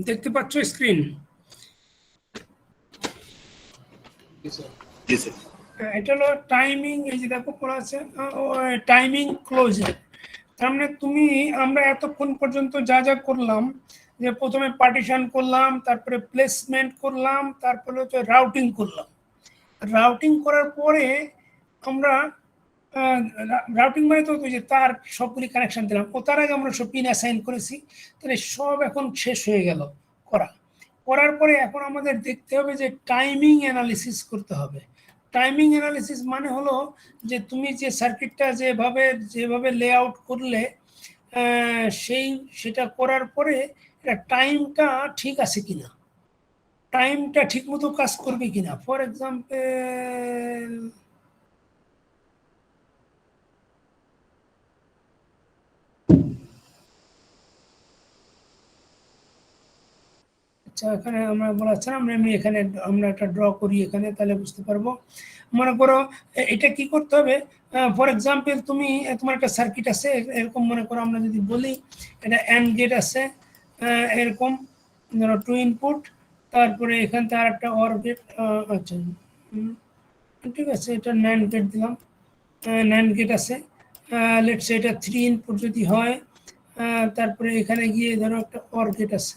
দেখতে পাচ্ছ স্ক্রিন? এটা হলো টাইমিং। এই যে দেখো পড়া আছে টাইমিং ক্লোজার। তার মানে আমরা এতক্ষণ পর্যন্ত যা যা করলাম, যে প্রথমে পার্টিশন করলাম, তারপরে প্লেসমেন্ট করলাম, তারপরে হচ্ছে রাউটিং করলাম। রাউটিং করার পরে আমরা রাউটিং মানে তো যে তার সবগুলি কানেকশন দিলাম, ও তার আগে আমরা সব পিন অ্যাসাইন করেছি। তাহলে সব এখন শেষ হয়ে গেল করার পরে এখন আমাদের দেখতে হবে যে টাইমিং অ্যানালিসিস করতে হবে। টাইমিং অ্যানালিসিস মানে হলো যে তুমি যে সার্কিটটা যেভাবে লেআউট করলে সেটা করার পরে টাইমটা ঠিক আছে কিনা, টাইমটা ঠিক মতো কাজ করবে কিনা। ফর এক্সাম্পল আচ্ছা, এখানে আমরা বলাচ্ছি না, আমি এখানে আমরা একটা ড্র করি এখানে, তাহলে বুঝতে পারবো। মনে করো এটা কি করতে হবে, ফর এক্সাম্পল তোমার একটা সার্কিট আছে এরকম, মনে করো আমরা যদি বলি এটা অ্যান্ড গেট আছে এরকম, ধরো 2 ইনপুট, তারপরে এখান থেকে আর একটা অর গেট। আচ্ছা ঠিক আছে, এটা NAND গেট দিলাম, NAND গেট আছে। লেটস এটা 3 ইনপুট যদি হয়, তারপরে এখানে গিয়ে ধরো একটা অর গেট আছে,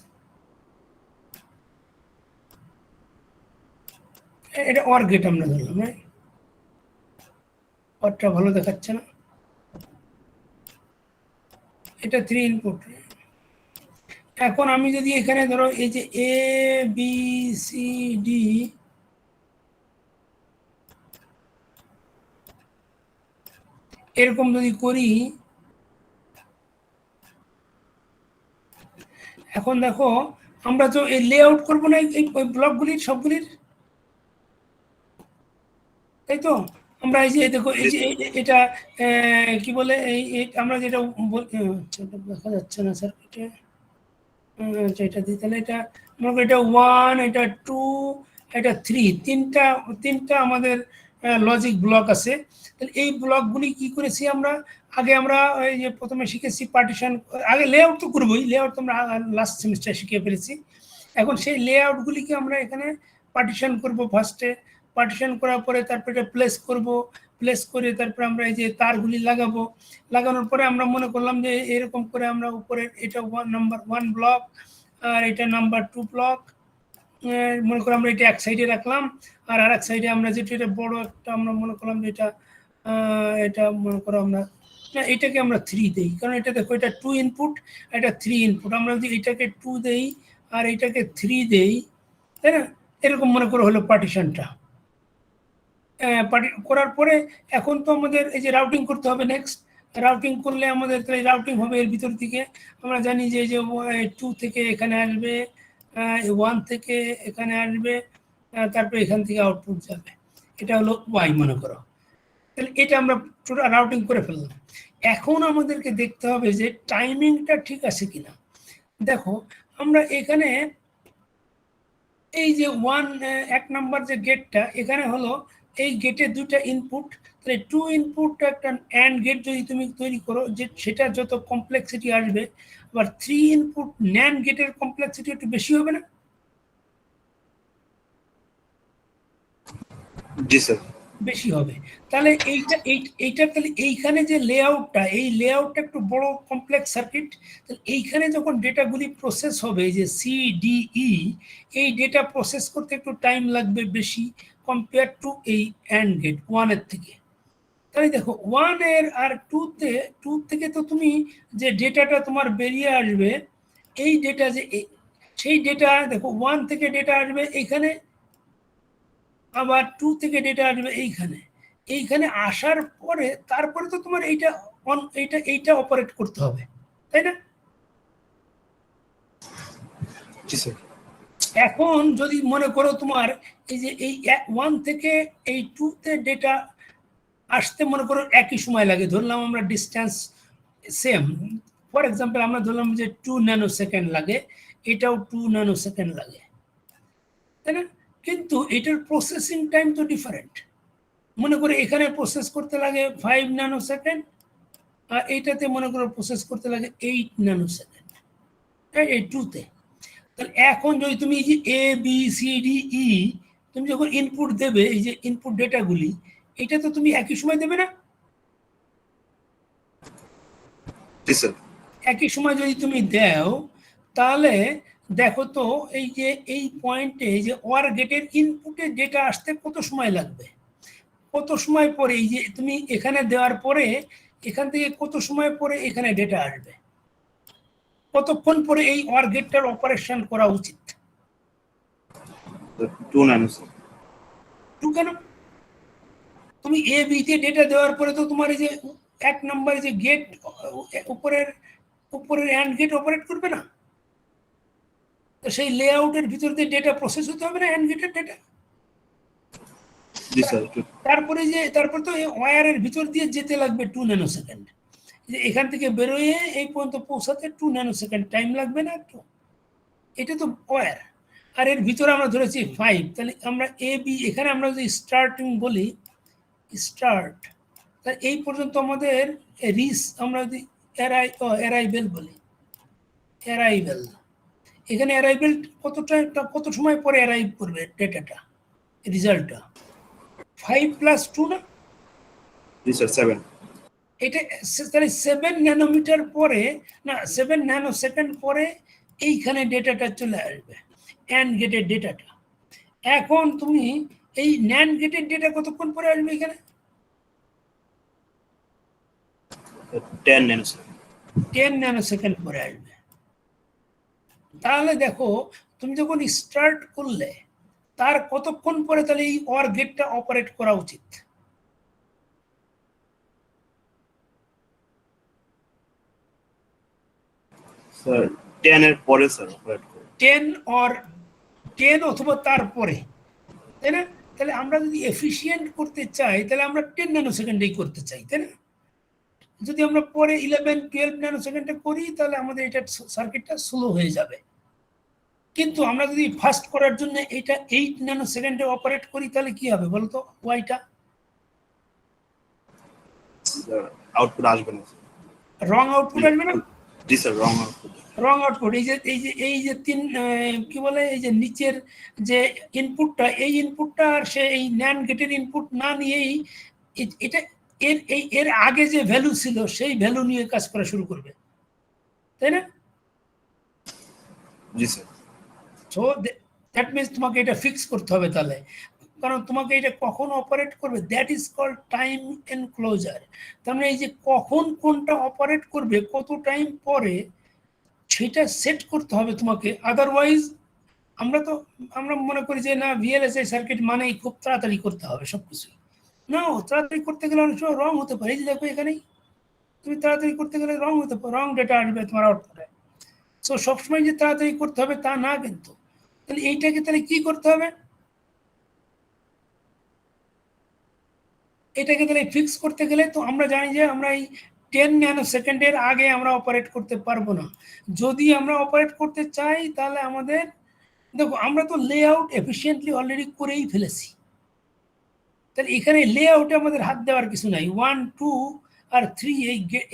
এটা অর গেট আমরা ধরলাম। হ্যাঁ, অরটা ভালো দেখাচ্ছে না, এটা 3 ইনপুট। এখন আমি যদি এখানে ধরো এই যে এ বি সি ডি, এরকম যদি করি, এখন দেখো আমরা তো এই লেআউট করবো না এই ব্লকগুলির সবগুলির, তাই তো? আমরা এই যে দেখো এই যে এটা কি বলে এই আমরা যেটা দেখা যাচ্ছে না স্যার, এটা দিই, তাহলে এটা মনে করি এটা 1, এটা 2, এটা 3, তিনটা আমাদের লজিক ব্লক আছে। তাহলে এই ব্লকগুলি কি করেছি আমরা আগে, আমরা এই যে প্রথমে শিখেছি পার্টিশন, আগে লেআউট তো করবোই, লেআউট তো আমরা লাস্ট সেমিস্টারে শিখে ফেলেছি। এখন সেই লেআউটগুলিকে আমরা এখানে পার্টিশন করব ফার্স্টে, পার্টিশন করার পরে তারপরে এটা প্লেস করব, প্লেস করে তারপরে আমরা এই যে তারগুলি লাগাবো, লাগানোর পরে আমরা মনে করলাম যে এরকম করে আমরা উপরে এটা নাম্বার 1 ব্লক আর এটা নাম্বার 2 ব্লক, মনে করো আমরা এটা এক সাইডে রাখলাম, আর আরেক সাইডে আমরা যেটা এটা বড় একটা আমরা মনে করলাম যে এটা মনে করো আমরা এটাকে আমরা 3 দেই, কারণ এটা দেখো এটা 2 ইনপুট, এটা 3 ইনপুট। আমরা যদি এটাকে 2 দেই আর এটাকে 3 দেই, তাই না, এরকম মনে করো হলো পার্টিশনটা। করার পরে এখন তো আমাদের এই যে রাউটিং করতে হবে। নেক্সট রাউটিং করলে আমাদের তাহলে রাউটিং হবে এর ভিতর থেকে, আমরা জানি যে 2 থেকে এখানে আসবে, 1 থেকে এখানে আসবে, তারপরে এখান থেকে আউটপুট যাবে, এটা হলো ওয়াই মনে করো। তাহলে এটা আমরা টোটাল রাউটিং করে ফেললাম। এখন আমাদেরকে দেখতে হবে যে টাইমিংটা ঠিক আছে কিনা। দেখো আমরা এখানে এই যে 1 নাম্বার যে গেটটা এখানে হলো, এই গেটে 2টা ইনপুট, তাহলে 2 ইনপুট একটা অ্যান্ড গেট যদি তুমি তৈরি করো, যে সেটা যত কমপ্লেক্সিটি আসবে, আবার 3 ইনপুট NAND গেটের কমপ্লেক্সিটি একটু বেশি হবে না? জি স্যার, বেশি হবে। তাহলে এইটা তাহলে এইখানে যে লেআউটটা, এই লেআউটটা একটু বড় কমপ্লেক্স সার্কিট, তাহলে এইখানে যখন ডেটাগুলি প্রসেস হবে, যে CDE, এই ডেটা প্রসেস করতে একটু টাইম লাগবে বেশি কম্পেয়ার টু এই অ্যান্ড গেট 1 এর থেকে। তাহলে দেখো 1 এর আর 2 থেকে তো তুমি যে ডেটাটা তোমার বেরিয়ে আসবে, এই ডেটা যে সেই ডেটা দেখো 1 থেকে ডেটা আসবে এইখানে, আবার 2 থেকে ডেটা আসবে এইখানে আসার পরে তারপরে তো তোমার এইটা অপারেট করতে হবে, তাই না? এখন যদি মনে করো তোমার এই যে এই 1 থেকে এই 2 তে ডেটা আসতে মনে করো একই সময় লাগে, ধরলাম আমরা ডিস্টেন্স সেম, ফর এক্সাম্পল আমরা ধরলাম যে 2 ন্যানো সেকেন্ড লাগে, এটাও 2 ন্যানো সেকেন্ড লাগে, তাই না? কিন্তু এটার প্রসেসিং টাইম তো ডিফারেন্ট। মনে করে এখানে প্রসেস করতে লাগে 5 ন্যানো সেকেন্ড, আর এইটাতে মনে করো প্রসেস করতে লাগে 8 ন্যানো সেকেন্ড, এই 2 তে। তাহলে এখন যদি তুমি এই যে A B C D E তুমি যখন ইনপুট দেবে, এই যে ইনপুট ডেটাগুলি, এটা তো তুমি একই সময় দেবে না? একই সময় যদি তুমি দাও, তাহলে দেখো তো এই যে এই পয়েন্টে যে ওয়ার গেটের ইনপুটে ডেটা আসতে কত সময় লাগবে, কত সময় পরে এই যে তুমি এখানে দেওয়ার পরে এখান থেকে কত সময় পরে এখানে ডেটা আসবে, কতক্ষণ পরে এই ওয়ার গেটটার অপারেশন করা উচিত? 2 ন্যানোসেকেন্ড। 2 কেন? তুমি এ বি তে ডেটা দেওয়ার পরে তো তোমার এই যে 1 নম্বরে যে গেট উপরের অ্যান্ড গেট অপারেট করবে না, তো সেই লেআউটের ভিতর দিয়ে ডেটা প্রসেস হতে হবে না, অ্যান্ড গেটের ডেটা। তারপর তো এই ওয়্যারের ভিতর দিয়ে যেতে লাগবে 2 ন্যানোসেকেন্ড, যে এখান থেকে বেরোয় এই পর্যন্ত পৌঁছাতে 2 ন্যানোসেকেন্ড টাইম লাগবে না একটু? এটা তো ওয়্যার, আর এর ভিতরে আমরা ধরেছি 5, তাহলে আমরা এ বি এখানে আমরা যদি স্টার্টিং বলি, স্টার্ট, তাহলে এই পর্যন্ত আমাদের রিস আমরা যদি অ্যারাইভেল বলি, অ্যারাইভেল, এখানে অ্যারাইভেল কত সময় পরে অ্যারাইভ করবে ডেটাটা, রেজাল্টটা? 5 + 2 না? জি স্যার 7। এটা তাহলে 7 ন্যানোমিটার পরে না 7 ন্যানোসেকেন্ড পরে এইখানে ডেটাটা চলে আসবে, অ্যান্ড গেটের ডেটাটা। এখন তুমি এই ন্যান্ড গেটের ডেটা কতক্ষণ পরে আসবে এখানে? 10 ন্যানোসেকেন্ড। 10 ন্যানোসেকেন্ড পরে আসবে। তাহলে দেখো তুমি যখন স্টার্ট করলে তার কতক্ষণ পরে তাহলে এই ওর গেটটা অপারেট করা উচিত? স্যার 10 এর পরে স্যার অপারেট করে। 10 অথবা তারপরে, তাই না? তাহলে আমরা যদি এফিশিয়েন্ট করতে চাই তাহলে আমরা 10 ন্যানোসেকেন্ডেই করতে চাই, তাই না? যদি আমরা পরে 11-12 ন্যানোসেকেন্ডে করি তাহলে আমাদের এটা সার্কিটটা স্লো হয়ে যাবে। কিন্তু আমরা যদি ফাস্ট করার জন্য এটা 8 ন্যানোসেকেন্ডে অপারেট করি তাহলে কি হবে বলতো? ওয়াইটা আউটপুট আসবে না, রং আউটপুট আসবে না? জি স্যার রং আউটপুট। রং আউটপুট এই যে তিন কি বলে এই যে নিচের যে ইনপুটটা, এই ইনপুটটা আর সে এই ন্যান্ড গেটের ইনপুট না নিয়েই এটা এর আগে যে ভ্যালু ছিল সেই ভ্যালু নিয়ে কাজ করা শুরু করবে, তাই না? জি স্যার। সো দ্যাট মিনস তোমাকে এটা ফিক্স করতে হবে তাহলে, কারণ তোমাকে এটা কখন অপারেট করবে, that is called time enclosure. তার মানে এই যে কখন কোনটা অপারেট করবে কত টাইম পরে সেটা সেট করতে হবে তোমাকে। আদারওয়াইজ আমরা মনে করি যে না ভিএলএসআই সার্কিট মানেই খুব তাড়াতাড়ি করতে হবে সবকিছুই। না, তাড়াতাড়ি করতে গেলে অনেক সময় রং হতে পারে। এই যে দেখো এখানেই তুমি তাড়াতাড়ি করতে গেলে রং হতে পারে, রং ডেটা আসবে তোমার আউটপুটে। সো সবসময় যে তাড়াতাড়ি করতে হবে তা না, কিন্তু তাহলে এইটাকে তাহলে কি করতে হবে? এটাকে তাহলে ফিক্স করতে গেলে তো আমরা জানি যে আমরা এই 10 ন্যানোসেকেন্ডের আগে আমরা অপারেট করতে পারবো না। যদি আমরা অপারেট করতে চাই তাহলে আমাদের দেখো আমরা তো লেআউট এফিসিয়েন্টলি অলরেডি করেই ফেলেছি, তাহলে এখানে লেআউটে আমাদের হাত দেওয়ার কিছু নাই। 1, 2 আর 3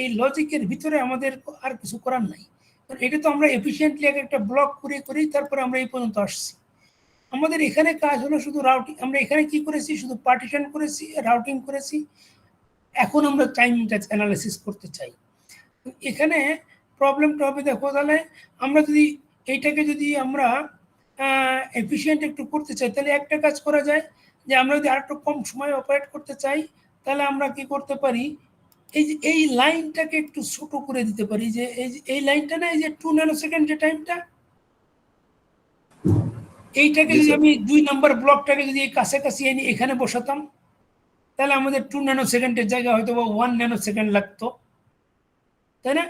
এই লজিকের ভিতরে আমাদের আর কিছু করার নাই, কারণ এটা তো আমরা এফিসিয়েন্টলি একটা ব্লক করেই তারপরে আমরা এই পর্যন্ত আসছি। আমাদের এখানে কাজ হলো শুধু রাউটিং। আমরা এখানে কি করেছি? শুধু পার্টিশন করেছি, রাউটিং করেছি। এখন আমরা টাইম অ্যানালাইসিস করতে চাই। এখানে প্রবলেমটা হবে দেখো, তাহলে আমরা যদি এইটাকে যদি আমরা এফিসিয়েন্ট একটু করতে চাই তাহলে একটা কাজ করা যায় যে আমরা যদি আরেকটু কম সময় অপারেট করতে চাই তাহলে আমরা কি করতে পারি, এই যে এই লাইনটাকে একটু ছোট করে দিতে পারি। যে এই লাইনটা না, এই যে 2 ন্যানোসেকেন্ড যে টাইমটা, এইটাকে যদি আমি 2 নম্বর ব্লকটাকে যদি কাছাকাছি এনে এখানে বসাতাম তাহলে আমাদের 2 ন্যানোসেকেন্ডের জায়গায় হয়তো 1 ন্যানোসেকেন্ড লাগতো, তাই না?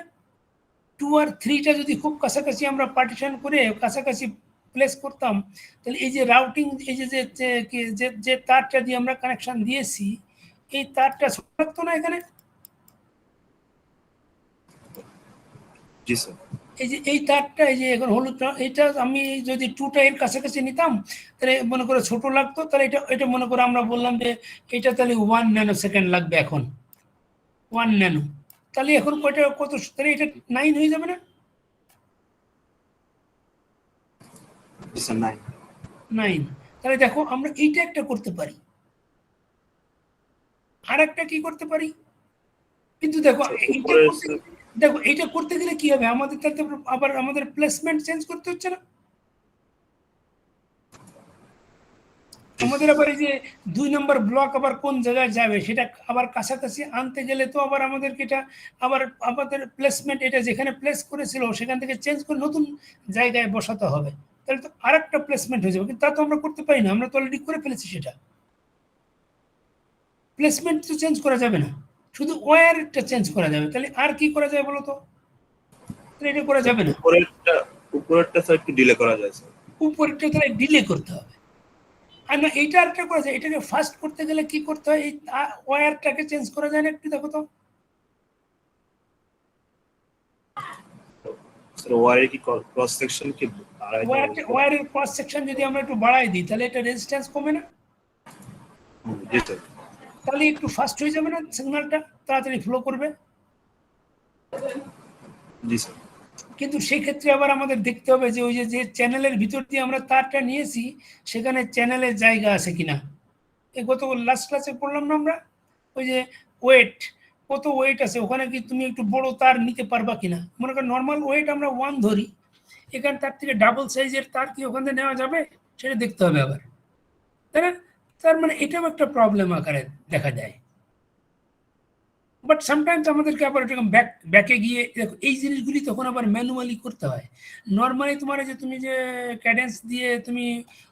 2 আর 3টা যদি খুব কাছাকাছি আমরা পার্টিশন করে কাছাকাছি প্লেস করতাম তাহলে এই যে রাউটিং এই যে তারটা দিয়ে আমরা কানেকশন দিয়েছি এই তারটা ছোট লাগতো না এখানে? জি স্যার। এই যে এই তারটা এই যে এখন হলুদ, এটা আমি যদি 2টা এর কাছাকাছি নিতাম তাহলে মনে করে ছোট লাগতো, তাহলে এটা মনে করে আমরা বললাম যে এটা তাহলে 1 ন্যানোসেকেন্ড লাগবে এখন, 1 ন্যানো। তাহলে এখন কত তাহলে এটা 9 হয়ে যাবে না? জি স্যার 9। 9। তাহলে দেখো আমরা এইটা একটা করতে পারি, আর একটা কি করতে পারি, কিন্তু দেখো স্যার এইটা উপরে করতে, দেখো এইটা করতে গেলে কি হবে, আমাদের তাতে আবার আমাদের প্লেসমেন্ট চেঞ্জ করতে হচ্ছে না? আমাদের আবার এই যে 2 নম্বর ব্লক আবার কোন জায়গায় যাবে সেটা আবার কাছাকাছি আনতে গেলে তো আবার আমাদেরকে এটা আবার আমাদের প্লেসমেন্ট, এটা যেখানে প্লেস করেছিল সেখান থেকে চেঞ্জ করে নতুন জায়গায় বসাতে হবে, তাহলে তো আরেকটা প্লেসমেন্ট হয়ে যাবে, কিন্তু তা তো আমরা করতে পারি না, আমরা তো অলরেডি করে ফেলেছি সেটা। প্লেসমেন্ট তো চেঞ্জ করা যাবে না, শুধু ওয়্যারটা চেঞ্জ করা যাবে, তাহলে আর কি করা যায় বলো তো? তাহলে এটা করা যাবে না, উপরেরটা স্যার একটু ডিলে করা যায় স্যার। উপরেরটা তাহলে ডিলে করতে হবে। আর না, এইটা আরেকটা করা যায়, এটাকে ফার্স্ট করতে গেলে কি করতে হয়, এই ওয়্যারটাকে চেঞ্জ করা যায় না, একটু দেখো তো। স্যার ওয়ারের কি ক্রস সেকশন কি আড়াই দেওয়া উচিত? ওয়্যারের ক্রস সেকশন যদি আমরা একটু বাড়াই দিই তাহলে এটা রেজিস্ট্যান্স কমে না? জি স্যার। তাহলে একটু ফাস্ট হয়ে যাবে না, সিগন্যালটা তাড়াতাড়ি ফ্লো করবে। জি স্যার। কিন্তু সেই ক্ষেত্রে আবার আমাদের দেখতে হবে যে ওই যে চ্যানেলের ভিতর দিয়ে আমরা তারটা নিয়েছি সেখানে চ্যানেলের জায়গা আছে কিনা। এই গত লাস্ট ক্লাসে পড়লাম না আমরা, ওই যে ওয়েট, কত ওয়েট আছে ওখানে, কি তুমি একটু বড় তার নিতে পারবা কিনা। মনে করো নর্মাল ওয়েট আমরা 1 ধরি, এখানে তার থেকে ডাবল সাইজের তার কি ওখানে নেওয়া যাবে সেটা দেখতে হবে আবার, তাই না? তার মানে এটাও একটা প্রবলেম আকারে দেখা যায়। বাট সামটাইমস আমাদেরকে আবার এরকম ব্যাকে গিয়ে দেখো এই জিনিসগুলি তখন আবার ম্যানুয়ালি করতে হয়। নর্মালি তোমার যে তুমি যে ক্যাডেন্স দিয়ে তুমি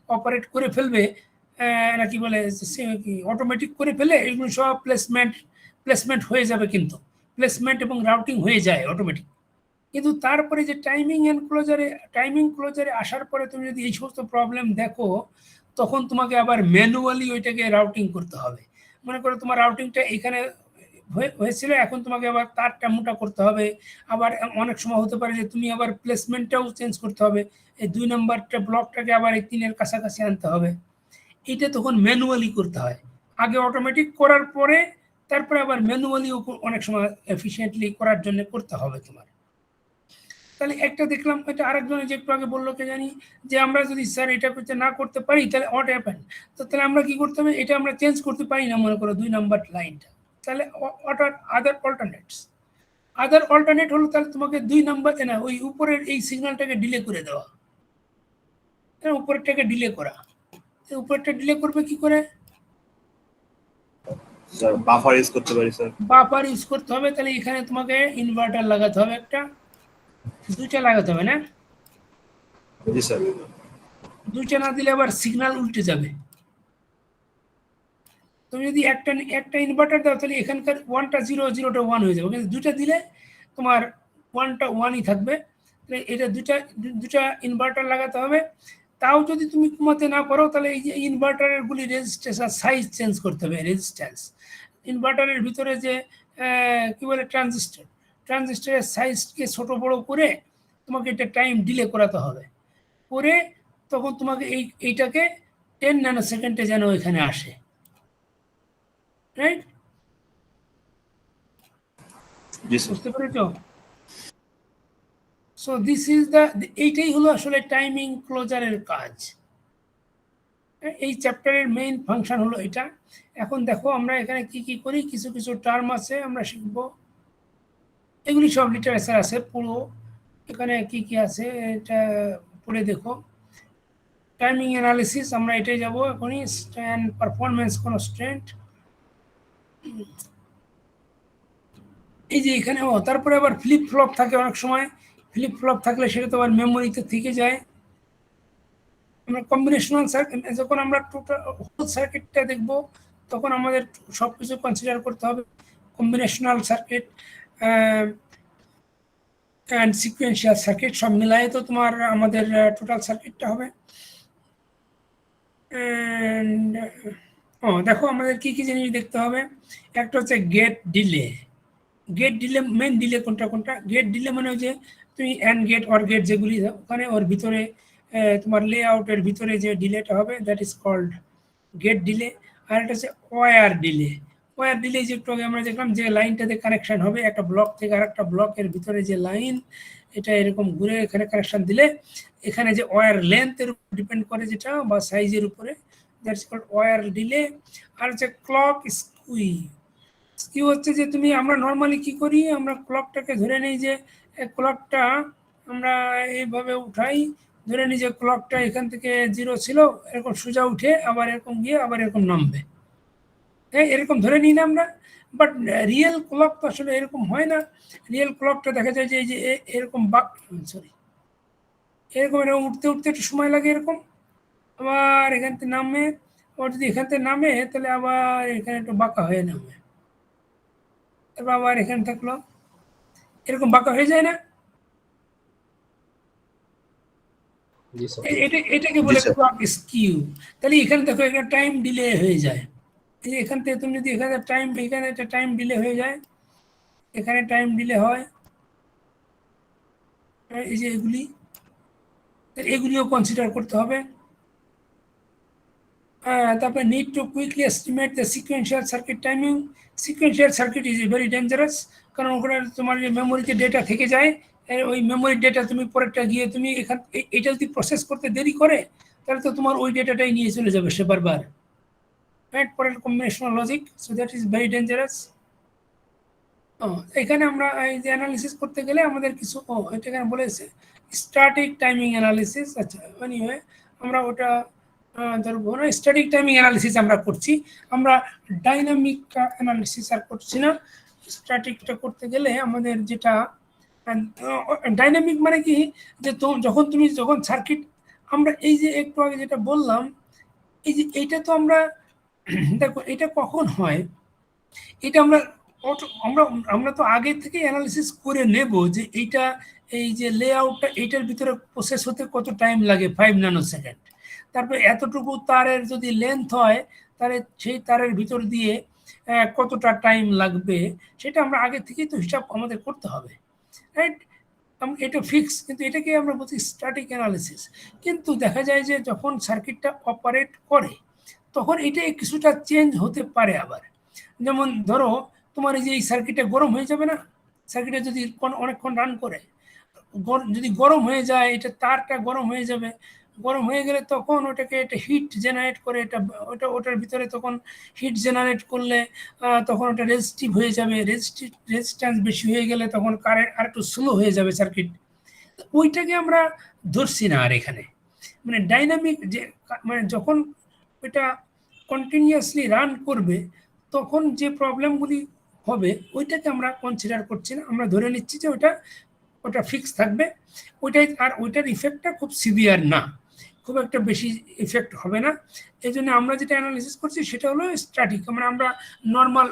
অপারেট করে ফেলবে, না কি বলে কি অটোমেটিক করে ফেলে এগুলো সব প্লেসমেন্ট হয়ে যাবে, কিন্তু প্লেসমেন্ট এবং রাউটিং হয়ে যায় অটোমেটিক। কিন্তু তারপরে যে টাইমিং ক্লোজারে আসার পরে তুমি যদি এই সমস্ত প্রবলেম দেখো, তখন তোমাকে আবার ম্যানুয়ালি ওইটাকে রাউটিং করতে হবে। মনে করো তোমার রাউটিংটা এখানে হয়েছিল, এখন তোমাকে আবার তারটা মোটা করতে হবে, আবার অনেক সময় হতে পারে যে তুমি আবার প্লেসমেন্টটাও চেঞ্জ করতে হবে, এই 2 নম্বরটা ব্লকটাকে আবার এই 3-এর কাছাকাছি আনতে হবে, এটা তখন ম্যানুয়ালি করতে হয়। আগে অটোমেটিক করার পরে তারপরে আবার ম্যানুয়ালি অনেক সময় এফিসিয়েন্টলি করার জন্য করতে হবে তোমার। তাহলে একটা দেখলাম, এটা আরেকজনে যে একটু আগে বললো কে জানি, যে আমরা যদি স্যার এটা করতে না করতে পারি তাহলে হোয়াট হ্যাপেন, তো তাহলে আমরা কি করতে হবে, এটা আমরা চেঞ্জ করতে পারি না মনে করো 2 নাম্বার লাইনটা, তাহলে what are other alternates? Other alternate হলো তাহলে তোমাকে 2 নাম্বার না ওই উপরের এই সিগন্যালটাকে ডিলে করে দেওয়া, উপরেরটাকে ডিলে করা। উপরেরটা ডিলে করবে কি করে? স্যার বাফার ইউজ করতে পারি স্যার। বাফার ইউজ করতে হবে, তাহলে এখানে তোমাকে ইনভার্টার লাগাতে হবে, একটা 2টা লাগাতে হবে না? জি স্যার। 2টা না দিলে আবার সিগন্যাল উল্টে যাবে। তুমি যদি একটা ইনভার্টার দাও তাহলে এখানকার 1টা 0 0টা 1 হয়ে যাবে, কিন্তু 2টা দিলে তোমার 1টা 1ই থাকবে। এটা দুটা ইনভার্টার লাগাতে হবে। তাও যদি তুমি কমাতে না পারো তাহলে এই যে ইনভার্টারের গুলি রেজিস্ট্যান্স সাইজ চেঞ্জ করতে হবে, রেজিস্ট্যান্স ইনভার্টারের ভিতরে যে কি বলে ট্রানজিস্টরের সাইজকে ছোট বড় করে তোমাকে এটা টাইম ডিলে করাতে হবে, করে তখন তোমাকে এইটাকে 10 ন্যানো সেকেন্ডে যেন এখানে আসে, রাইট? জি স্যার। বুঝতে পেরেছো? সো দিস ইজ এইটাই হলো আসলে টাইমিং ক্লোজারের কাজ। এই চ্যাপ্টারের মেইন ফাংশন হলো এটা। এখন দেখো আমরা এখানে কি কি করি, কিছু কিছু টার্ম আছে আমরা শিখব, এগুলি সব লিটারেচার আছে পুরো, এখানে কি কি আছে এটা পড়ে দেখো। টাইমিং অ্যানালিসিস আমরা এটাই যাব এখনই, স্ট্যান্ড পারফরমেন্স কনস্ট্যান্ট, এই যে এখানে তারপরে আবার ফ্লিপ ফ্লপ থাকে, অনেক সময় ফ্লিপ ফ্লপ থাকলে সেটা তো আবার মেমোরিতে থেকে যায়। আমরা কম্বিনেশনাল সার্কিট, যখন আমরা টোটাল হোল সার্কিটটা দেখব তখন আমাদের সবকিছু কনসিডার করতে হবে, combinational circuit and sequential circuit সব মিলায়ে তো তোমার আমাদের টোটাল সার্কিটটা হবে। দেখো আমাদের কি কি জিনিস দেখতে হবে, একটা হচ্ছে gate delay. Gate delay, main delay কোনটা কোনটা, গেট ডিলে মানে যে তুমি অ্যান্ড গেট অর গেট যেগুলি ওখানে ওর ভিতরে তোমার লেআউটের ভিতরে যে ডিলেটা হবে that is called gate delay. আর একটা হচ্ছে ওয়্যার ডিলে। ওয়্যার ডিলে যে একটু আগে আমরা দেখলাম যে লাইনটাতে কানেকশন হবে একটা ব্লক থেকে আর একটা ব্লকের ভিতরে যে লাইন এটা এরকম ঘুরে এখানে কানেকশন দিলে এখানে যে ওয়্যার লেন্থের উপর ডিপেন্ড করে যেটা বা সাইজের উপরে, দ্যাটস কল্ড ওয়্যার ডিলে। আর হচ্ছে ক্লক স্কিউ হচ্ছে যে তুমি আমরা নর্মালি কি করি, আমরা ক্লকটাকে ধরে নিই যে ক্লকটা আমরা এইভাবে উঠাই, ধরে নিই যে ক্লকটা এখান থেকে 0 ছিল, এরকম সোজা উঠে আবার এরকম গিয়ে আবার এরকম নামবে, হ্যাঁ এরকম ধরে নিই না আমরা। বাট রিয়েল ক্লক তো আসলে এরকম হয় না। রিয়েল ক্লকটা দেখা যায় যে এই যে এরকম এরকম এরকম উঠতে উঠতে একটু সময় লাগে এরকম, আবার এখান থেকে নামে, আবার যদি এখান থেকে নামে তাহলে আবার এখানে একটু বাঁকা হয়ে নামে, তারপর আবার এখানে থাকলো, এরকম বাঁকা হয়ে যায় না? এটাকে বলে ক্লক স্কিউ। তাহলে এখানে দেখো এখানে টাইম ডিলে হয়ে যায়, এই এখান থেকে তুমি যদি এখানে একটা টাইম ডিলে হয়ে যায়, এখানে টাইম ডিলে হয়, এই যে এগুলিও কনসিডার করতে হবে। তারপরে need to quickly estimate the sequential circuit timing. Sequential circuit is very dangerous, কারণ ওখানে তোমার যে মেমোরিতে ডেটা থেকে যায়, ওই মেমোরির ডেটা তুমি পরেরটা গিয়ে তুমি এটা যদি প্রসেস করতে দেরি করে তাহলে তো তোমার ওই ডেটাটাই নিয়ে চলে যাবে সে বারবার, রাইট, পরের combinational logic, so that is very dangerous. এখানে আমরা এই যে অ্যানালিসিস করতে গেলে আমাদের কিছু এটা এখানে বলেছে স্ট্যাটিক টাইমিং অ্যানালিসিস। আচ্ছা এনিওয়ে আমরা ওটা ধরবো না, স্ট্যাটিক টাইমিং অ্যানালিসিস আমরা করছি, আমরা ডাইনামিক অ্যানালিসিস আর করছি না। স্ট্যাটিকটা করতে গেলে আমাদের যেটা ডাইনামিক মানে কি, যে যখন সার্কিট আমরা এই যে একটু আগে যেটা বললাম, এই যে এইটা তো আমরা দেখো এটা কখন হয়, এটা আমরা আমরা তো আগে থেকে অ্যানালিসিস করে নেব যে এইটা এই যে লেআউটটা এইটার ভিতরে প্রসেস হতে কত টাইম লাগে, 5 ন্যানো সেকেন্ড। তারপরে এতটুকু তারের যদি লেন্থ হয় তাহলে সেই তারের ভিতর দিয়ে কতটা টাইম লাগবে, সেটা আমরা আগে থেকেই তো হিসাব আমাদের করতে হবে, রাইট। এটা ফিক্স, কিন্তু এটাকে আমরা বলছি স্ট্যাটিক অ্যানালিসিস। কিন্তু দেখা যায় যে যখন সার্কিটটা অপারেট করে তখন এটা কিছুটা চেঞ্জ হতে পারে আবার। যেমন ধরো তোমার এই যে এই সার্কিটটা গরম হয়ে যাবে না, সার্কিটে যদি অনেকক্ষণ রান করে, যদি গরম হয়ে যায় এটা তারটা গরম হয়ে যাবে, গরম হয়ে গেলে তখন ওটাকে একটা হিট জেনারেট করে, ওটার ভিতরে তখন হিট জেনারেট করলে তখন ওটা রেজিস্টিভ হয়ে যাবে, রেজিস্ট্যান্স বেশি হয়ে গেলে তখন কারেন্ট আর একটু স্লো হয়ে যাবে সার্কিট, ওইটাকে আমরা ধরছি না আর এখানে। মানে ডাইনামিক যে মানে যখন এটা কন্টিনিউয়াসলি রান করবে তখন যে প্রবলেমগুলি হবে ওইটাকে আমরা কনসিডার করছি না, আমরা ধরে নিচ্ছি যে ওটা ফিক্স থাকবে, ওইটাই, আর ওইটার ইফেক্টটা খুব সিভিয়ার না, খুব একটা বেশি ইফেক্ট হবে না। এই জন্য আমরা যেটা অ্যানালিসিস করছি সেটা হলো স্ট্যাটিক, মানে আমরা নর্মাল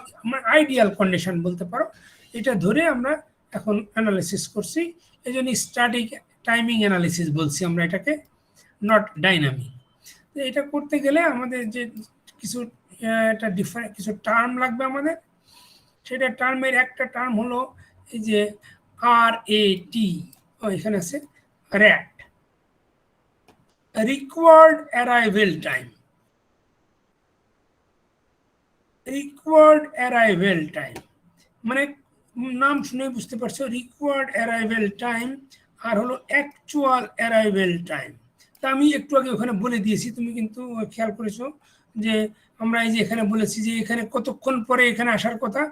আইডিয়াল কন্ডিশন বলতে পারো, এটা ধরে আমরা এখন অ্যানালিসিস করছি, এই জন্য স্ট্যাটিক টাইমিং অ্যানালিসিস বলছি আমরা এটাকে, নট ডাইনামিক। তো এটা করতে গেলে আমাদের যে কিছু একটা ডিফারেন্ট কিছু টার্ম লাগবে আমাদের, সেটা টার্মের একটা টার্ম হলো এই যে RAT, এখানে আছে RAT, required arrival time. Required arrival time মানে নাম শুনে বুঝতে পারছো, রিকোয়ার্ড অ্যারাইভেল টাইম আর হলো অ্যাকচুয়াল অ্যারাইভেল টাইম। তা আমি একটু আগে ওখানে বলে দিয়েছি, তুমি কিন্তু খেয়াল করেছো যে আমরা এই যে এখানে বলেছি যে এখানে কতক্ষণ পরে এখানে আসার কথা,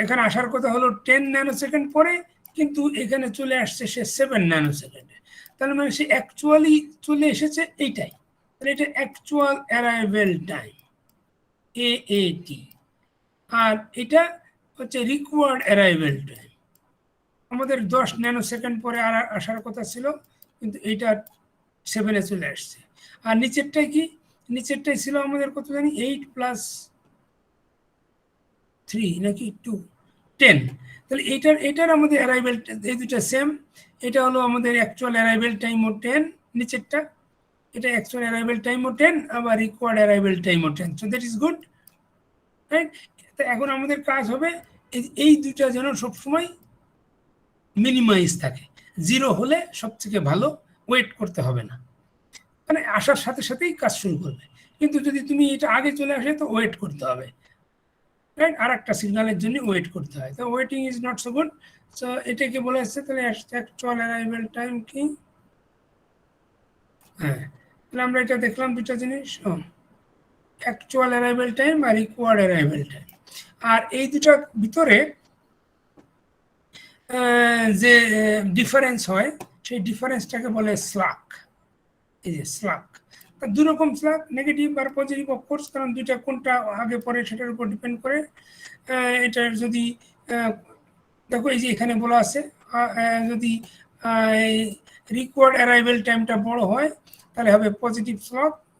এখানে আসার কথা হলো 10 ন্যানো সেকেন্ড পরে, কিন্তু এখানে চলে আসছে সে 7 ন্যানো সেকেন্ডে, তাহলে মানে সে অ্যাকচুয়ালি চলে এসেছে এইটাই, তাহলে এটা অ্যাকচুয়াল অ্যারাইভেল টাইম AAT। আর এটা হচ্ছে রিকোয়ার্ড অ্যারাইভেল টাইম, আমাদের 10 ন্যানো সেকেন্ড পরে আসার কথা ছিল কিন্তু এইটা 7-এ চলে আসছে। আর নিচেরটাই কি, নিচেরটাই ছিল আমাদের কত জানি 8 + 3 নাকি 2 10, তাহলে এটার আমাদের অ্যারাইভেল এই দুটো সেম, এটা হলো আমাদের অ্যাকচুয়াল অ্যারাইভেল টাইমও 10 নিচেরটা, এটা অ্যাকচুয়াল অ্যারাইভেল টাইমও 10 আবার রিকোয়ার্ড অ্যারাইভেল টাইমও 10, so that is good, right. তো এখন আমাদের কাজ হবে এই দুটা যেন সবসময় মিনিমাইজ থাকে, 0 হলে সবথেকে ভালো, ওয়েট করতে হবে না, মানে আসার সাথে সাথেই কাজ শুরু করবে, কিন্তু যদি তুমি এটা আগে চলে আসে তো ওয়েট করতে হবে, রাইট, আর একটা সিগন্যালের জন্য ওয়েট করতে হয়। তো waiting is not so good. So এটাকে বলে আসছে তাহলে অ্যাকচুয়াল অ্যারাইভেল টাইম কি? হ্যাঁ, তাহলে আমরা এটা দেখলাম দুটো জিনিস, অ্যাকচুয়াল অ্যারাইভেল টাইম আর রিকোয়ার্ড অ্যারাইভেল টাইম। আর এই দুটার ভিতরে যে ডিফারেন্স হয় সেই ডিফারেন্সটাকে বলে স্লাক। এই যে স্লাক, দু রকম স্লাক, নেগেটিভ আর পজিটিভ অফকোর্স, কারণ দুইটা কোনটা আগে পরে সেটার উপর ডিপেন্ড করে। এটার যদি দেখো এই যে এখানে বলা আছে যদি রিকোয়ার্ড অ্যারাইভেল টাইমটা বড় হয় তাহলে হবে পজিটিভ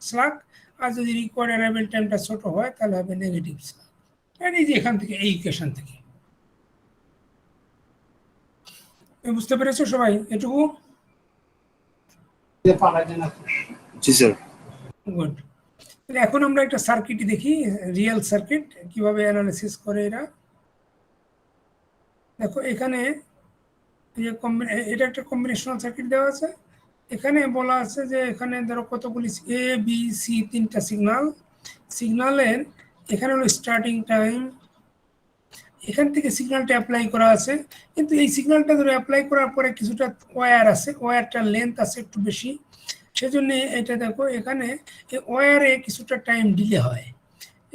স্লাক, আর যদি রিকোয়ার্ড অ্যারাইভেল টাইমটা ছোট হয় তাহলে হবে নেগেটিভ স্লাক। এই যে এখান থেকে এই ইকুয়েশন থেকে বুঝতে পেরেছো সবাই এটুকু? জি স্যার। গুড। এখন আমরা একটা সার্কিট দেখি, রিয়েল সার্কিট কিভাবে অ্যানালিসিস করে এরা। দেখো এখানে এটা একটা কম্বিনেশনাল সার্কিট দেওয়া আছে। এখানে বলা আছে যে এখানে ধরো কতগুলি এ বি সি তিনটা সিগনালের এখানে হলো স্টার্টিং টাইম, এখান থেকে সিগন্যালটা অ্যাপ্লাই করা আছে, কিন্তু এই সিগন্যালটা ধরো অ্যাপ্লাই করার পরে কিছুটা ওয়্যার আছে, ওয়্যারটার লেন্থ আছে একটু বেশি, সেজন্য এটা দেখো এখানে ওয়্যারে কিছুটা টাইম ডিলে হয়।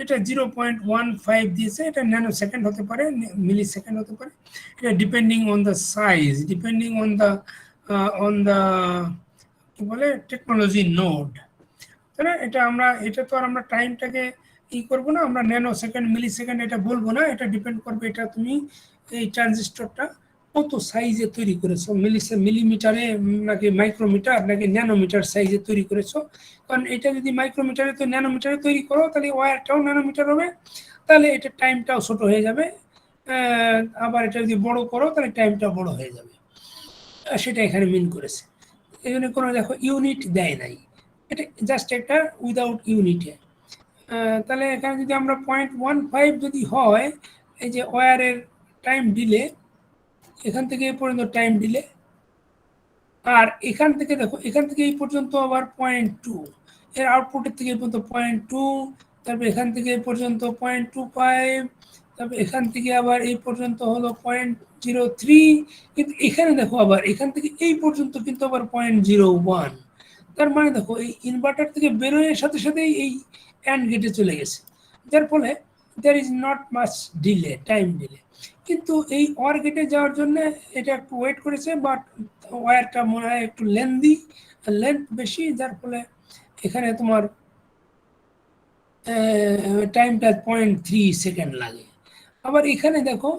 এটা 0.15 দিয়েছে, এটা ন্যানো সেকেন্ড হতে পারে, মিলি সেকেন্ড হতে পারে, এটা depending on the size, depending on the কি বলে টেকনোলজি নোড। তাই না? এটা তো আর আমরা টাইমটাকে করবো না, আমরা ন্যানো সেকেন্ড মিলি সেকেন্ড এটা বলবো না, এটা ডিপেন্ড করবে এটা তুমি এই ট্রানজিস্টরটা কত সাইজে তৈরি করেছো, মিলিমিটারে নাকি মাইক্রোমিটার নাকি ন্যানোমিটার সাইজে তৈরি করেছো। কারণ এটা যদি মাইক্রোমিটারে তো ন্যানোমিটারে তৈরি করো তাহলে ওয়্যারটাও ন্যানোমিটার হবে, তাহলে এটা টাইমটাও ছোট হয়ে যাবে। আবার এটা যদি বড় করো তাহলে টাইমটাও বড় হয়ে যাবে, সেটা এখানে মিন করেছে। এই জন্য কোনো দেখো ইউনিট দেয় নাই, এটা জাস্ট একটা উইদাউট ইউনিটে। তাহলে এখানে যদি আমরা 0.15 যদি হয়, এই যে ওয়্যারের টাইম ডিলে এখান থেকে এই পর্যন্ত টাইম ডিলে, আর এখান থেকে দেখো এখান থেকে এই পর্যন্ত আবার 0.2, এর আউটপুটের থেকে এই পর্যন্ত 0.2, তারপর এখান থেকে এই পর্যন্ত 0.25, তারপর এখান থেকে আবার এই পর্যন্ত হলো 0.03, কিন্তু এখানে দেখো আবার এখান থেকে এই পর্যন্ত কিন্তু আবার 0.01। তার মানে দেখো এই ইনভার্টার থেকে বেরোনোর সাথে সাথেই এই অ্যান্ড গেটে চলে গেছে, যার ফলে there is not much delay, time delay. কিন্তু এই অর গেটে যাওয়ার জন্য এটা একটু ওয়েট করেছে, বাট ওয়্যারটা মনে হয় একটু লেন্থ বেশি, যার ফলে এখানে তোমার টাইমটা 0.3 সেকেন্ড লাগে। আবার এখানে দেখো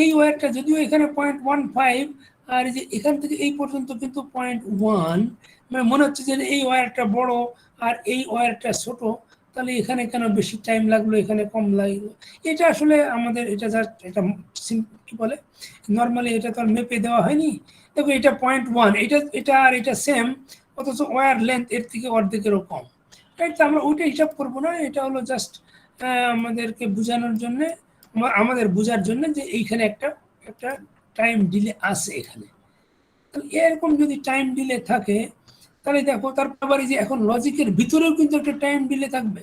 এই ওয়্যারটা যদিও এখানে 0.15, আর এই যে এখান থেকে এই পর্যন্ত কিন্তু 0.1, মানে মনে হচ্ছে যে এই ওয়্যারটা বড় আর এই ওয়্যারটা ছোট, তাহলে এখানে কেন বেশি টাইম লাগলো এখানে কম লাগলো। এটা আসলে আমাদের এটা জাস্ট এটা কি বলে নর্মালি এটা তো আর মেপে দেওয়া হয়নি। দেখো এটা 0.1, এটা আর এটা সেম, অথচ ওয়্যার লেন্থ এর থেকে অর্ধেকেরও কম। রাইট, তো আমরা ওইটা হিসাব করবো না, এটা হলো জাস্ট আমাদেরকে বোঝানোর জন্যে, আমাদের বোঝার জন্য যে এইখানে একটা টাইম ডিলে আছে এখানে। তাহলে এরকম যদি টাইম ডিলে থাকে তাহলে দেখো তারপর আবার এই যে এখন লজিকের ভিতরেও কিন্তু একটা টাইম ডিলে থাকবে।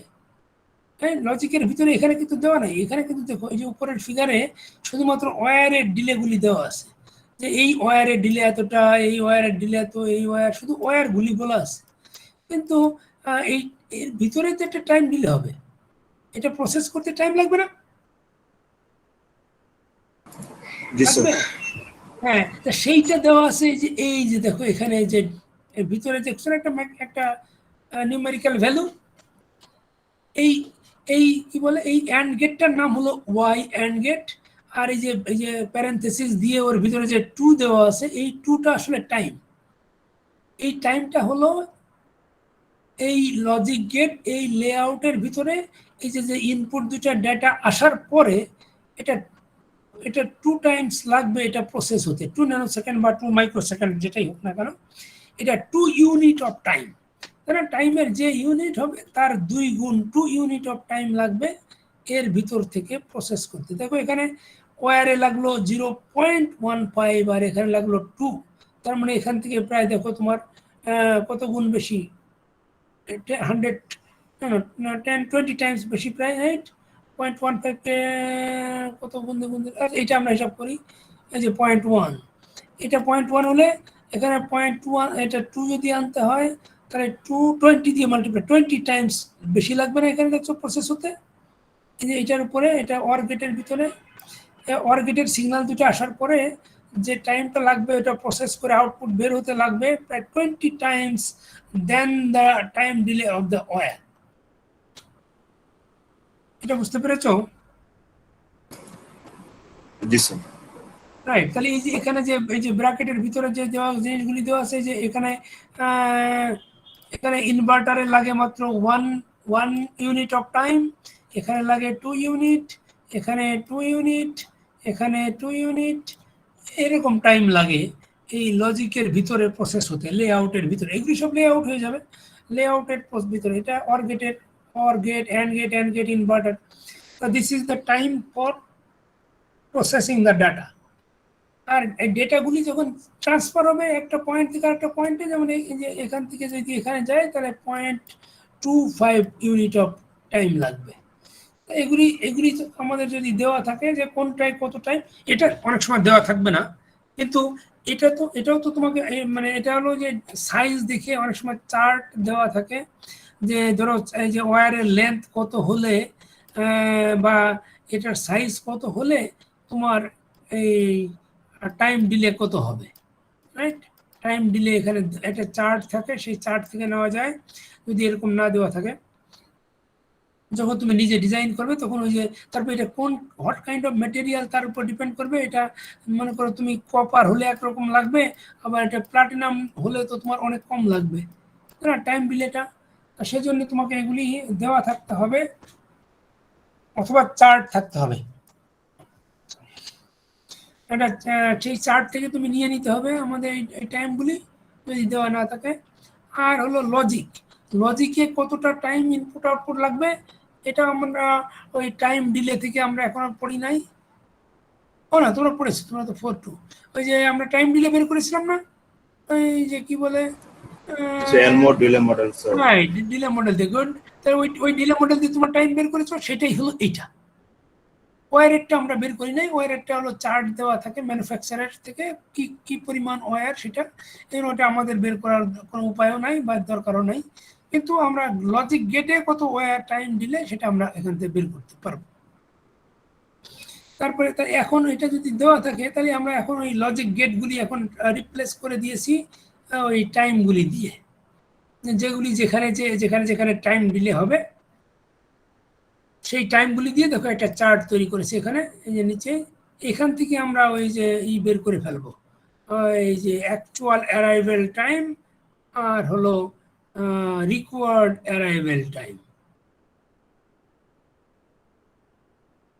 হ্যাঁ, লজিকের ভিতরে এখানে কিন্তু দেওয়া নাই, এখানে কিন্তু দেখো এই যে উপরের ফিগারে শুধুমাত্র ওয়্যারের ডিলেগুলি দেওয়া আছে, যে এই ওয়্যারের ডিলে এতটা, এই ওয়্যারের ডিলে এত, এই ওয়্যার, শুধু ওয়্যারগুলি বলা আছে। কিন্তু এই এর ভিতরে তো একটা টাইম ডিলে হবে, এটা প্রসেস করতে টাইম লাগবে না? হ্যাঁ, তা সেইটা দেওয়া আছে যে এই যে দেখো এখানে যে ভিতরে দেখছো একটা নিউমেরিক্যাল ভ্যালু, এই এই কি বলে এই অ্যান্ড গেটটার নাম হলো ওয়াই অ্যান্ড গেট, আর এই যে প্যারেনথেসিস দিয়ে ওর ভিতরে যে 2 দেওয়া আছে, এই 2টা আসলে টাইম। এই টাইমটা হলো এই লজিক গেট এই লেআউটের ভিতরে এই যে ইনপুট দুটা ডেটা আসার পরে এটা 2 টাইমস লাগবে এটা প্রসেস হতে, 2 ন্যানো সেকেন্ড বা 2 মাইক্রোসেকেন্ড যেটাই হোক না কেন, এটা 2 ইউনিট অফ টাইম। তাহলে টাইমের যে ইউনিট হবে তার 2 গুণ 2 ইউনিট অফ টাইম লাগবে এর ভিতর থেকে প্রসেস করতে। দেখো এখানে ওয়্যারে লাগলো 0.15 আর এখানে লাগলো 2, তার মানে এখান থেকে প্রায় দেখো তোমার কত গুণ বেশি, 10-20 টাইমস বেশি, প্রায় 8 0.15 কে কত গুণ এটা আমরা হিসাব করি, এই যে 0.1, এটা 0.1 হলে এখানে 0.1, এটা 2 যদি আনতে হয় তাহলে 220 দিয়ে মাল্টিপ্লাই, 20 টাইমস বেশি লাগবে না এখানে দেখছো প্রসেস হতে। এই যে এটার উপরে, এটা OR গেটের ভিতরে, OR গেটের সিগন্যাল দুটো আসার পরে যে টাইমটা লাগবে ওটা প্রসেস করে আউটপুট বের হতে লাগবে প্রায় 20 times than the time delay of the wire. এটা বুঝতে পেরেছো? জি স্যার। রাইট, তাহলে এই যে এখানে যে এই যে ব্র্যাকেটের ভিতরে যে দেওয়া জিনিসগুলি দেওয়া আছে, যে এখানে এখানে ইনভার্টারে লাগে মাত্র ওয়ান ইউনিট অফ টাইম, এখানে লাগে 2 ইউনিট, এখানে 2 ইউনিট, এখানে 2 ইউনিট, এরকম টাইম লাগে এই লজিকের ভিতরে প্রসেস হতে, লেআউটের ভিতরে। এগুলি সব লেআউট হয়ে যাবে লেআউটের ভিতরে। এটা OR গেটের, OR gate, AND gate, AND gate, inverter. This is the time for processing the data. আর এই ডেটাগুলি যখন ট্রান্সফার হবে একটা পয়েন্ট থেকে আরেকটা পয়েন্টে, যেমন এই যে এখান থেকে যদি এখানে যায় তাহলে 0.25 ইউনিট অফ টাইম লাগবে। এগুলি এগুলি আমাদের যদি দেওয়া থাকে যে কোনটায় কত টাইম, এটা অনেক সময় দেওয়া থাকবে না, কিন্তু এটাও তো তোমাকে মানে এটা হলো যে সাইজ দেখে অনেক সময় চার্ট দেওয়া থাকে, যে ধরো এই যে ওয়্যারের লেন্থ কত হলে বা এটার সাইজ কত হলে তোমার এই টাইম ডিলে কত হবে, রাইট? টাইম ডিলে এখানে একটা চার্ট থাকে, সেই চার্ট থেকে নেওয়া যায়। যদি এরকম না দেওয়া থাকে, যখন তুমি নিজে ডিজাইন করবে তখন ওই যে, তারপর এটা কোন হোয়াট কাইন্ড অফ ম্যাটেরিয়াল তার উপর ডিপেন্ড করবে। এটা মনে করো তুমি কপার হলে একরকম লাগবে, আবার এটা প্লাটিনাম হলে তো তোমার অনেক কম লাগবে না টাইম ডিলেটা। সেজন্য তোমাকে এগুলি দেওয়া থাকতে হবে অথবা চার্ট থাকতে হবে। এটা সেই চার্ট থেকে তুমি নিয়ে নিতে হবে আমাদের এই টাইমগুলি, যদি দেওয়া না থাকে। আর হলো লজিক, লজিকে কতটা টাইম ইনপুট আউটপুট লাগবে, এটা আমরা ওই টাইম ডিলে থেকে আমরা এখনো পড়ি নাই। ও না, তোমরা পড়েছো, তোমরা তো 4-2, ওই যে আমরা টাইম ডিলে বের করেছিলাম না, ওই যে কি বলে এলমোর delay model sir. Right, delay model দিয়ে। গুড, তাহলে ওই ডিলে মডেল দিয়ে তোমার টাইম বের করেছো, সেটাই হলো এইটা। ওয়্যার রেটটা আমরা বের করি নাই, ওয়্যার রেটটা হলো চার্ট দেওয়া থাকে ম্যানুফ্যাকচারার থেকে কি কি পরিমাণ ওয়্যার, সেটা ওটা আমাদের বের করার কোনো উপায়ও নাই বা দরকারও নাই, কিন্তু আমরা লজিক গেটে কত ওয়্যার টাইম দিলে সেটা আমরা এখান থেকে বের করতে পারবো। তারপরে এখন এটা যদি দেওয়া থাকে তাহলে আমরা এখন ওই লজিক গেটগুলি এখন রিপ্লেস করে দিয়েছি ওই টাইমগুলি দিয়ে, যেগুলি যেখানে যেখানে যেখানে টাইম ডিলে হবে সেই টাইমগুলি দিয়ে দেখো একটা চার্ট তৈরি করেছে এখানে, এই যে নিচে। এখান থেকে আমরা ওই যে বের করে ফেলবো, এই যে অ্যাকচুয়াল অ্যারাইভেল টাইম আর হলো রিকোয়ার্ড অ্যারাইভেল টাইম,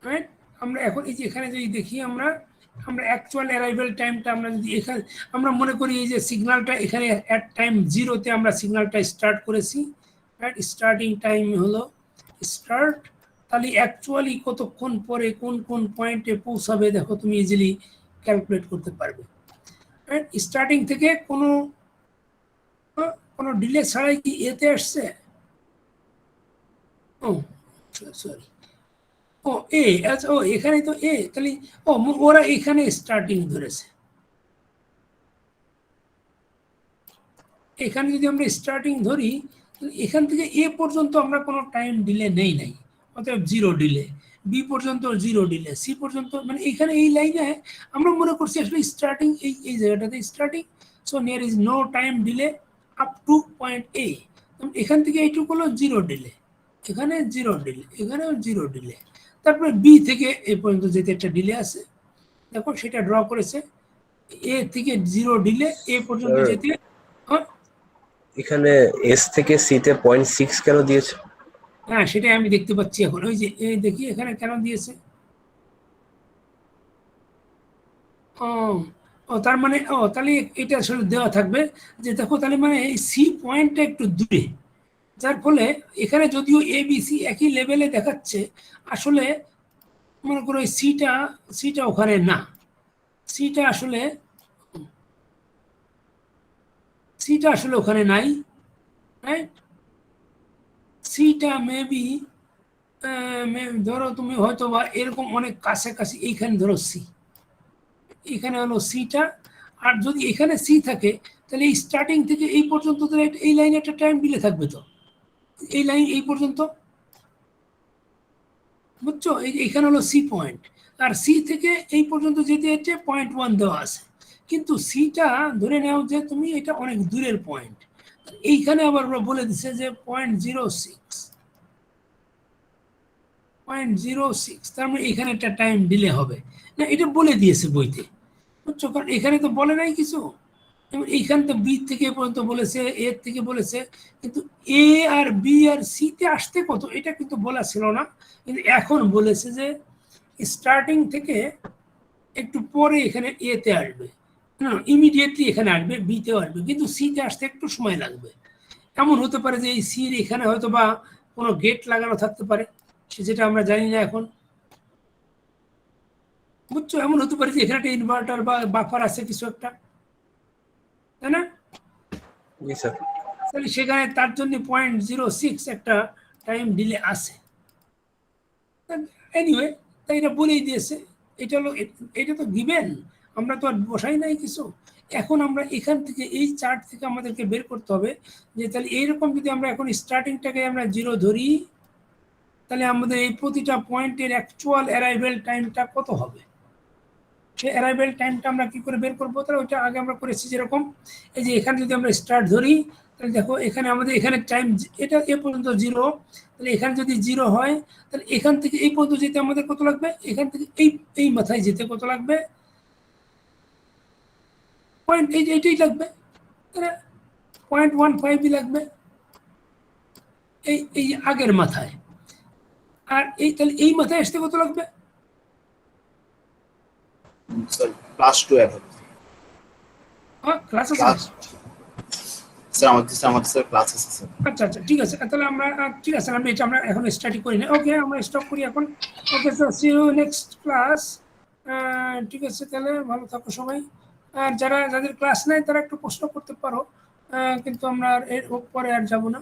রাইট? আমরা এখন এই যে এখানে যদি দেখি আমরা অ্যাকচুয়াল অ্যারাইভেল টাইমটা আমরা যদি এখানে আমরা মনে করি এই যে সিগন্যালটা এখানে অ্যাট টাইম 0-তে আমরা সিগন্যালটা স্টার্ট করেছি, রাইট? স্টার্টিং টাইম হলো স্টার্ট, তাহলে অ্যাকচুয়ালি কতক্ষণ পরে কোন কোন পয়েন্টে পৌঁছাবে দেখো তুমি ইজিলি ক্যালকুলেট করতে পারবে, রাইট? স্টার্টিং থেকে কোনো ডিলে ছাড়াই কি এতে আসছে? ও সরি, ও এ, আচ্ছা, ও এখানে তো এ, তাহলে ও ওরা এখানে স্টার্টিং ধরেছে। এখানে যদি আমরা স্টার্টিং ধরি, এখান থেকে এ পর্যন্ত আমরা কোনো টাইম ডিলে নেই নাই, অতএব 0 ডিলে। বি পর্যন্ত 0 ডিলে, সি পর্যন্ত, মানে এখানে এই লাইনে আমরা মনে করছি আসলে স্টার্টিং এই জায়গাটাতে starting, so near is no time delay up to point A. এখান থেকে এইটুকু হলো 0 ডিলে, এখানে 0 ডিলে, এখানেও 0 ডিলে। তারপরে বি থেকে এ পর্যন্ত যেতে একটা ডিলে আছে, দেখো সেটা ড্র করেছে। এ থেকে 0 ডিলে এ পর্যন্ত যেতে, এখানে এস থেকে সি তে 0.6 কেন দিয়েছে? হ্যাঁ, সেটাই আমি দেখতে পাচ্ছি এখন। ওই যে দেখি এখানে কেন দিয়েছে। ও ও তার মানে তাহলে এটা আসলে দেওয়া থাকবে যে দেখো, তাহলে মানে এই সি পয়েন্টটা একটু দূরে, যার ফলে এখানে যদিও এ বি সি একই লেভেলে দেখাচ্ছে, আসলে মনে করো ওই সিটা ওখানে না, সিটা আসলে ওখানে নাই, রাইট? সিটা মেবি ধরো তুমি হয়তো বা এরকম অনেক কাছাকাছি, এইখানে ধরো সি, এখানে হলো সিটা, আর যদি এখানে সি থাকে তাহলে এই স্টার্টিং থেকে এই পর্যন্ত তো এই লাইনে একটা টাইম ডিলে থাকবে, তো এই লাইন এই পর্যন্ত, বুঝছো? এখানে হলো সি পয়েন্ট, আর সি থেকে এই পর্যন্ত যেতে যেতে 0.1 দেওয়া আছে, কিন্তু সিটা ধরে নাও যে তুমি এটা অনেক দূরের পয়েন্ট, এইখানে আবার ওরা বলে দিচ্ছে যে 0.06, তার মানে এখানে একটা টাইম ডিলে হবে না, এটা বলে দিয়েছে বইতে, বুঝছো? কারণ এখানে তো বলে নাই কিছু, এইখান তো বি থেকে এ পর্যন্ত বলেছে, এ থেকে বলেছে, কিন্তু এ আর বি আর সিতে আসতে কত এটা কিন্তু বলা ছিল না, কিন্তু এখন বলেছে যে স্টার্টিং থেকে একটু পরে এখানে এতে আসবে, না ইমিডিয়েটলি এখানে আসবে, বিতেও আসবে, কিন্তু সিতে আসতে একটু সময় লাগবে। এমন হতে পারে যে এই সির এখানে হয়তো বা কোনো গেট লাগানো থাকতে পারে, যেটা আমরা জানি না এখন, বুঝছো? এমন হতে পারে যে এখানে একটা ইনভার্টার বা বাফার আছে কিছু একটা, তাই না? জি স্যার। তাহলে সেখানে তার জন্য 0.06 একটা টাইম ডিলে আছে। এনিওয়ে, তাই এটা বলেই দিয়েছে, এটা হলো, এটা তো গিভেন, আমরা তো আর বসাই নাই কিছু। এখন আমরা এখান থেকে এই চার্ট থেকে আমাদেরকে বের করতে হবে যে তাহলে এইরকম যদি আমরা এখন স্টার্টিংটাকে আমরা 0 ধরি, তাহলে আমাদের এই প্রতিটা পয়েন্টের অ্যাকচুয়াল অ্যারাইভেল টাইমটা কত হবে, সেই অ্যারাইভেল টাইমটা আমরা কি করে বের করবো? তাহলে ওইটা আগে আমরা করেছি যেরকম, এই যে এখানে যদি আমরা স্টার্ট ধরি, তাহলে দেখো এখানে আমাদের এখানে টাইম এটা এ পর্যন্ত 0, তাহলে এখানে যদি 0 হয় তাহলে এখান থেকে এই পর্যন্ত যেতে আমাদের কত লাগবে, এখান থেকে এই মাথায় যেতে কত লাগবে, পয়েন্ট এইটাই লাগবে, 0.15 লাগবে এই আগের মাথায়, আর এই তাহলে এই মাথায় আসতে কত লাগবে? স্যার +2 অ্যাড হবে ক্লাস আছে? ক্লাস স্যার আমাদের স্যার ক্লাস আছে স্যার। আচ্ছা আচ্ছা, ঠিক আছে, তাহলে আমরা ঠিক আছে, আমরা এটা আমরা এখন স্টাডি করি না, ওকে আমরা স্টপ করি এখন। Okay sir, see you next class. ঠিক আছে, তাহলে ভালো থাকো সবাই, আর যাদের ক্লাস নাই তারা একটু প্রশ্ন করতে পারো, কিন্তু আমরা এর পরে আর যাবো না।